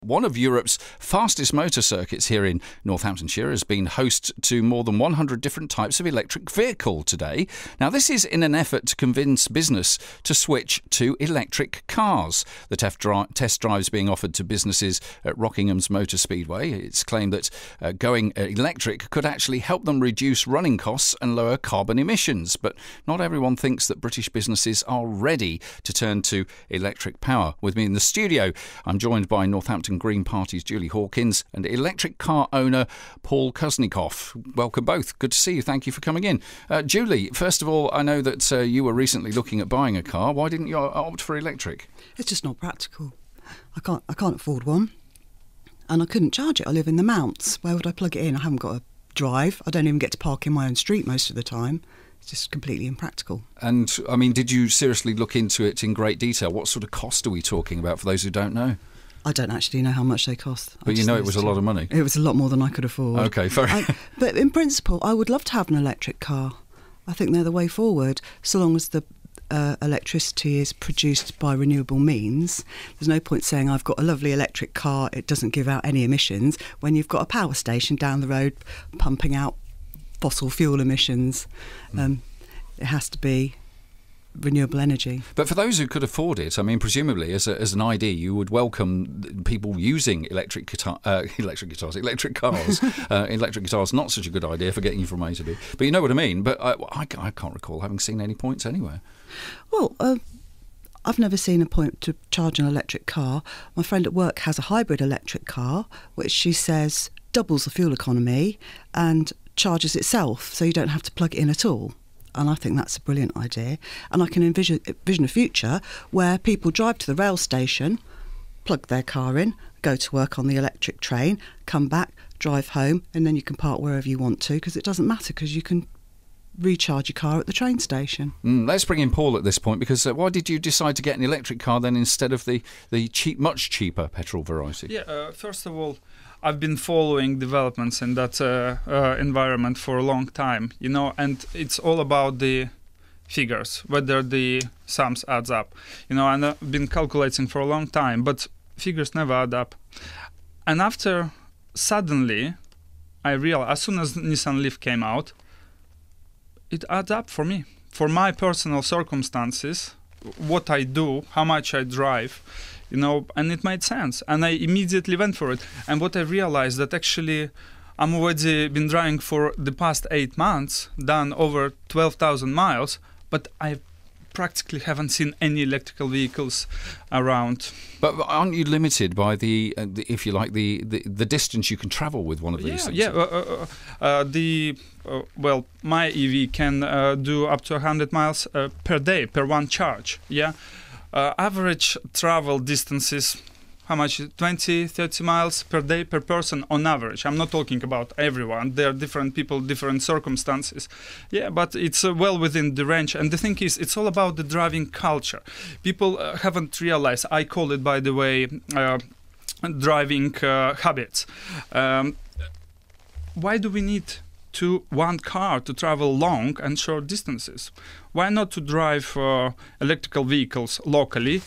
One of Europe's fastest motor circuits here in Northamptonshire has been host to more than 100 different types of electric vehicle today. Now, this is in an effort to convince business to switch to electric cars. The test drives being offered to businesses at Rockingham's Motor Speedway. It's claimed that going electric could actually help them reduce running costs and lower carbon emissions. But not everyone thinks that British businesses are ready to turn to electric power. With me in the studio, I'm joined by Northampton Green Party's Julie Hawkins and electric car owner Paul Kuznecovs. Welcome both. Good to see you. Thank you for coming in. Julie, first of all, I know that you were recently looking at buying a car. Why didn't you opt for electric? It's just not practical. I can't afford one, and I couldn't charge it. I live in the Mounts. Where would I plug it in? I haven't got a drive. I don't even get to park in my own street most of the time. It's just completely impractical. And, I mean, did you seriously look into it in great detail? What sort of cost are we talking about for those who don't know? I don't actually know how much they cost. But you know it was a lot of money? It was a lot more than I could afford. OK, fair enough. But in principle, I would love to have an electric car. I think they're the way forward, so long as the electricity is produced by renewable means. There's no point saying I've got a lovely electric car, it doesn't give out any emissions, when you've got a power station down the road pumping out fossil fuel emissions. It has to be renewable energy. But for those who could afford it, I mean, presumably as an idea, you would welcome people using electric cars. Electric guitars, not such a good idea for getting you from A to B. But you know what I mean. But I can't recall having seen any points anywhere. Well, I've never seen a point to charge an electric car. My friend at work has a hybrid electric car, which she says doubles the fuel economy and charges itself, so you don't have to plug it in at all. And I think that's a brilliant idea. And I can envision a future where people drive to the rail station, plug their car in, go to work on the electric train, come back, drive home, and then you can park wherever you want to, because it doesn't matter, because you can recharge your car at the train station. Let's bring in Paul at this point, because why did you decide to get an electric car then instead of the much cheaper petrol variety? Yeah, first of all, I've been following developments in that environment for a long time, and it's all about the figures, whether the sums adds up, and I've been calculating for a long time, but figures never add up. And after, suddenly, I realized, as soon as Nissan Leaf came out, it adds up for me, for my personal circumstances, what I do, how much I drive, and it made sense. And I immediately went for it. And what I realized that actually I'm already been driving for the past 8 months, done over 12,000 miles, but I practically haven't seen any electrical vehicles around. But aren't you limited by the if you like, the distance you can travel with one of these things? Well, my EV can do up to 100 miles per day, per one charge, average travel distances, how much? 20, 30 miles per day per person on average. I'm not talking about everyone. There are different people, different circumstances. Yeah, but it's well within the range. And the thing is, it's all about the driving culture. People haven't realized, I call it, by the way, driving habits. Why do we need one car to travel long and short distances? Why not to drive electrical vehicles locally?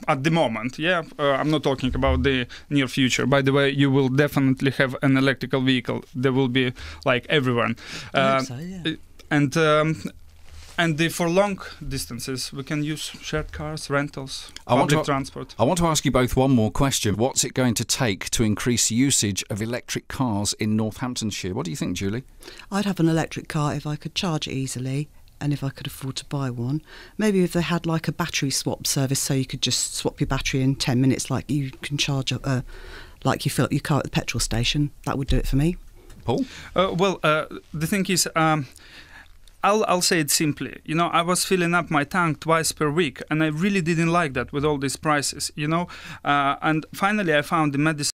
At the moment, I'm not talking about the near future. By the way, you will definitely have an electrical vehicle. There will be like everyone. And for long distances, we can use shared cars, rentals, public transport. I want to ask you both one more question. What's it going to take to increase usage of electric cars in Northamptonshire? What do you think, Julie? I'd have an electric car if I could charge it easily and if I could afford to buy one. Maybe if they had like a battery swap service, so you could just swap your battery in 10 minutes like you can charge like you fill up your car at the petrol station. That would do it for me. Paul? The thing is, I'll say it simply. I was filling up my tank twice per week, and I really didn't like that with all these prices, and finally I found the medicine